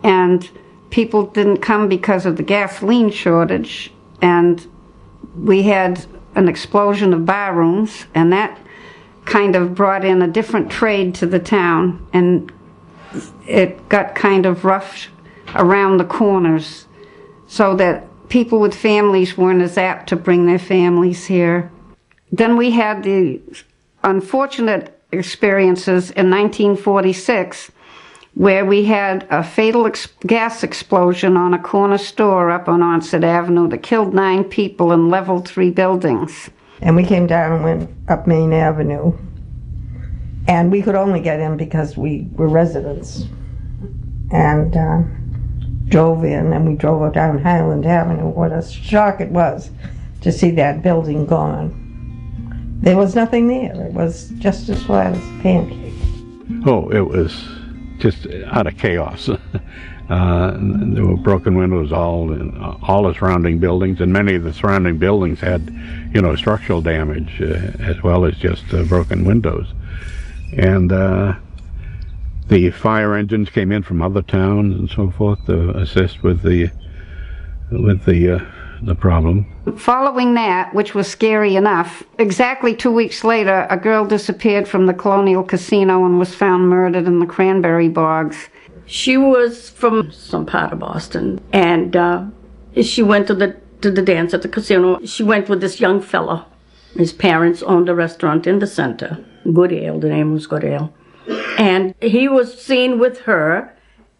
C: and people didn't come because of the gasoline shortage, and we had an explosion of bar rooms, and that kind of brought in a different trade to the town, and it got kind of rough around the corners, so that people with families weren't as apt to bring their families here. Then we had the unfortunate experiences in 1946, where we had a fatal gas explosion on a corner store up on Onset Avenue that killed 9 people and leveled 3 buildings.
K: And we came down and went up Main Avenue. And we could only get in because we were residents. And drove in, and we drove down Highland Avenue. What a shock it was to see that building gone. There was nothing there. It was just as flat as a pancake.
N: Oh, it was just out of chaos. There were broken windows all the surrounding buildings, and many of the surrounding buildings had, structural damage as well as just broken windows. And the fire engines came in from other towns and so forth to assist with the problem.
C: Following that, which was scary enough, exactly 2 weeks later, a girl disappeared from the Colonial Casino and was found murdered in the cranberry bogs.
J: She was from some part of Boston, and she went to the dance at the casino. She went with this young fella. His parents owned a restaurant in the center, Good Ale. The name was Good Ale. And he was seen with her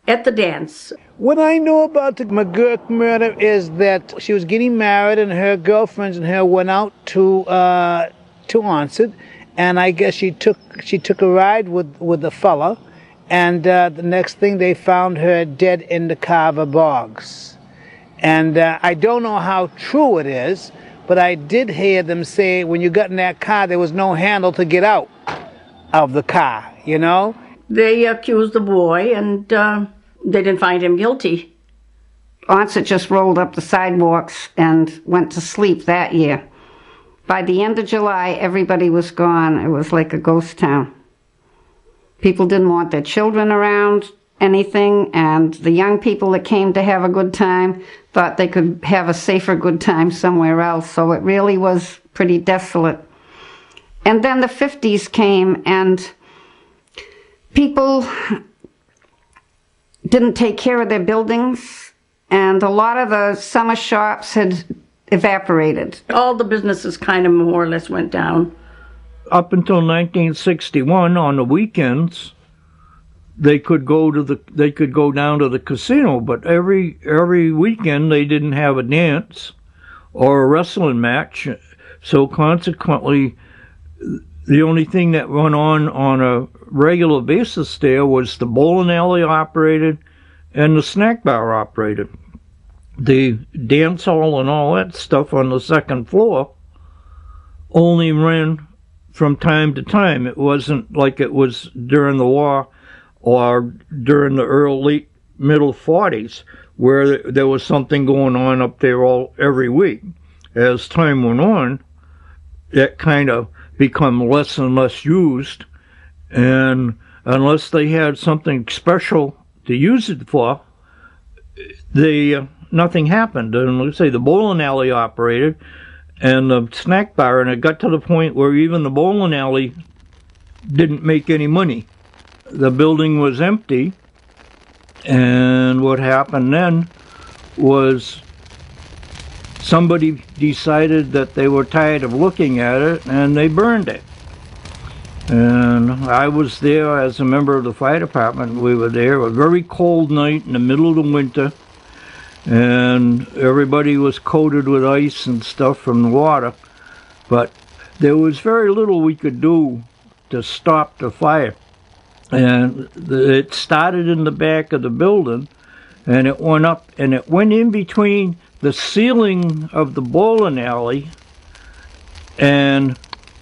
J: at the dance.
F: What I know about the McGurk murder is that she was getting married, and her girlfriends and her went out to Onset, and I guess she took a ride with the fella, and the next thing they found her dead in the Carver Bogs. And I don't know how true it is, but I did hear them say when you got in that car there was no handle to get out of the car,
J: They accused the boy, and they didn't find him guilty.
C: Onset just rolled up the sidewalks and went to sleep that year. By the end of July, everybody was gone. It was like a ghost town. People didn't want their children around anything, and the young people that came to have a good time thought they could have a safer good time somewhere else, so it really was pretty desolate. And then the 50s came, and people didn't take care of their buildings, and a lot of the summer shops had evaporated.
J: All the businesses kind of more or less went down.
L: up until 1961, on the weekends, they could go down to the casino, but every weekend they didn't have a dance or a wrestling match. So consequently, the only thing that went on a regular basis there was the bowling alley operated and the snack bar operated. The dance hall and all that stuff on the second floor only ran from time to time. It wasn't like it was during the war or during the late middle 40s, where there was something going on up there every week. As time went on, that kind of become less and less used, and unless they had something special to use it for, nothing happened. And let's say the bowling alley operated and the snack bar, and it got to the point where even the bowling alley didn't make any money. The building was empty, and what happened then was somebody decided that they were tired of looking at it, and they burned it. And I was there as a member of the fire department. We were there, a very cold night in the middle of the winter, and everybody was coated with ice and stuff from the water, but there was very little we could do to stop the fire. And it started in the back of the building, and it went up, and it went in between the ceiling of the bowling alley and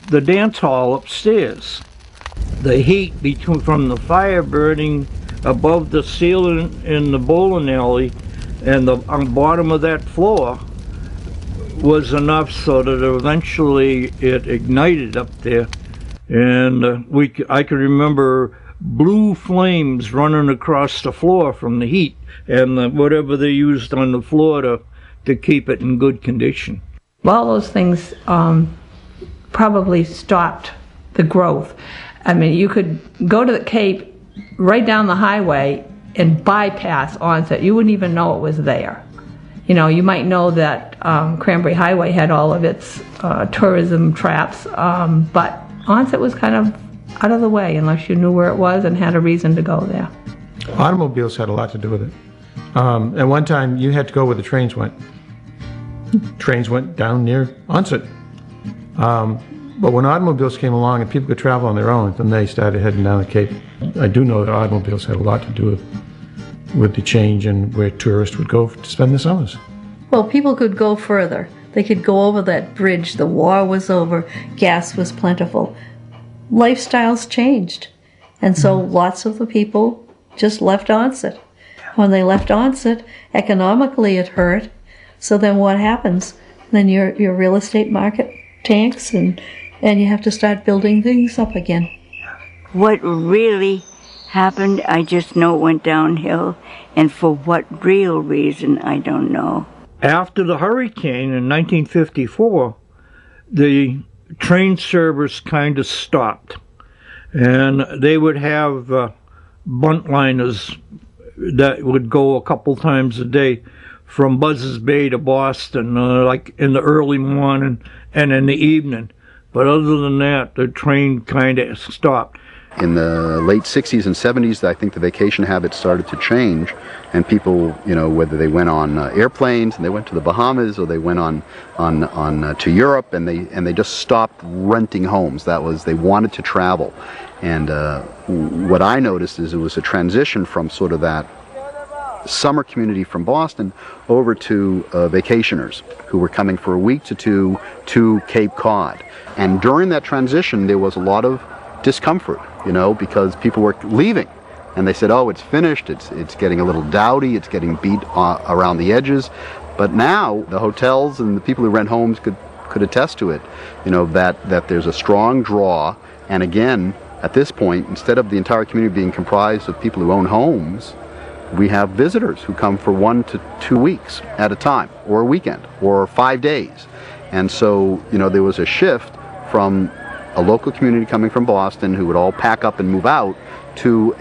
L: the dance hall upstairs. The heat from the fire burning above the ceiling in the bowling alley and on the bottom of that floor was enough so that eventually it ignited up there, and I could remember blue flames running across the floor from the heat and whatever they used on the floor to keep it in good condition.
P: All those things probably stopped the growth. I mean, you could go to the Cape right down the highway and bypass Onset. You wouldn't even know it was there. You know, you might know that Cranberry Highway had all of its tourism traps, but Onset was kind of out of the way unless you knew where it was and had a reason to go there.
B: Automobiles had a lot to do with it. At one time, you had to go where the trains went. Trains went down near Onset. But when automobiles came along and people could travel on their own, then they started heading down the Cape. I do know that automobiles had a lot to do with the change and where tourists would go to spend the summers.
D: Well, people could go further. They could go over that bridge. The war was over. Gas was plentiful. Lifestyles changed. And so lots of the people just left Onset. When they left Onset, economically it hurt. So then what happens? Then your real estate market tanks, and you have to start building things up again.
M: What really happened, I just know it went downhill, and for what real reason, I don't know.
L: After the hurricane in 1954, the train service kind of stopped, and they would have buntliners that would go a couple times a day from Buzzards Bay to Boston, like in the early morning and in the evening. But other than that, the train kind of stopped.
I: In the late 60s and 70s, I think the vacation habits started to change, and people, whether they went on airplanes and they went to the Bahamas, or they went on to Europe, and they just stopped renting homes. That was, they wanted to travel. And what I noticed is it was a transition from sort of that summer community from Boston over to vacationers who were coming for a week to two to Cape Cod. And during that transition, there was a lot of discomfort, because people were leaving, and they said, "Oh, it's finished. It's getting a little dowdy. It's getting beat around the edges." But now the hotels and the people who rent homes could attest to it, that there's a strong draw. And again, at this point, instead of the entire community being comprised of people who own homes, we have visitors who come for 1 to 2 weeks at a time, or a weekend, or 5 days. And so, there was a shift from a local community coming from Boston who would all pack up and move out, to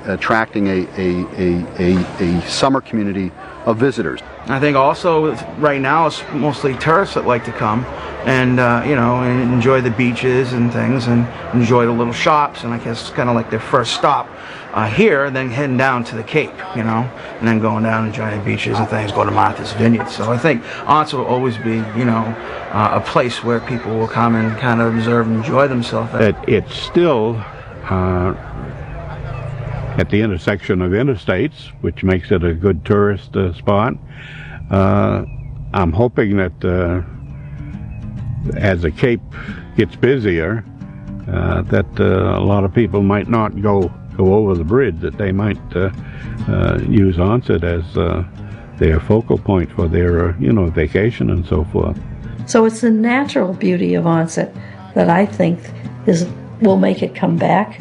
I: attracting a summer community of visitors.
A: I think also right now it's mostly tourists that like to come and and enjoy the beaches and things and enjoy the little shops, and I guess it's kind of like their first stop here, then heading down to the Cape, and then going down and enjoying the beaches and things, go to Martha's Vineyard. So I think Onset will always be, a place where people will come and kind of observe and enjoy themselves.
N: It's still at the intersection of interstates, which makes it a good tourist spot. I'm hoping that as the Cape gets busier, that a lot of people might not go over the bridge, that they might use Onset as their focal point for their vacation and so forth.
D: So it's the natural beauty of Onset that I think will make it come back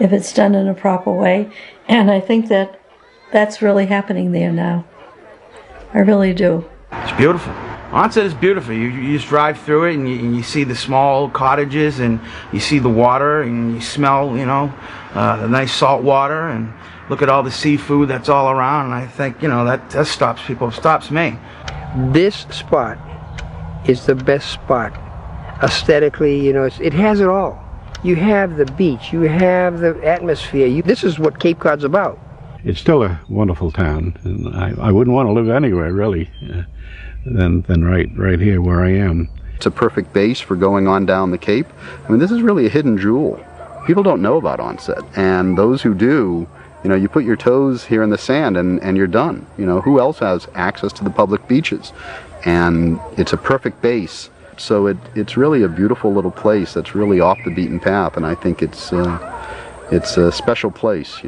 D: if it's done in a proper way, and I think that that's really happening there now. I really do.
A: It's beautiful. Onset is beautiful. You just drive through it and you see the small cottages and you see the water and you smell, the nice salt water, and look at all the seafood that's all around, and I think, that stops people, stops me.
G: This spot is the best spot. Aesthetically, it has it all. You have the beach, you have the atmosphere. This is what Cape Cod's about.
N: It's still a wonderful town, and I wouldn't want to live anywhere really than right here where I am.
I: It's a perfect base for going on down the Cape. I mean, this is really a hidden jewel. People don't know about Onset, and those who do, you put your toes here in the sand and you're done. Who else has access to the public beaches? And it's a perfect base. So it's really a beautiful little place that's really off the beaten path, and I think it's a special place,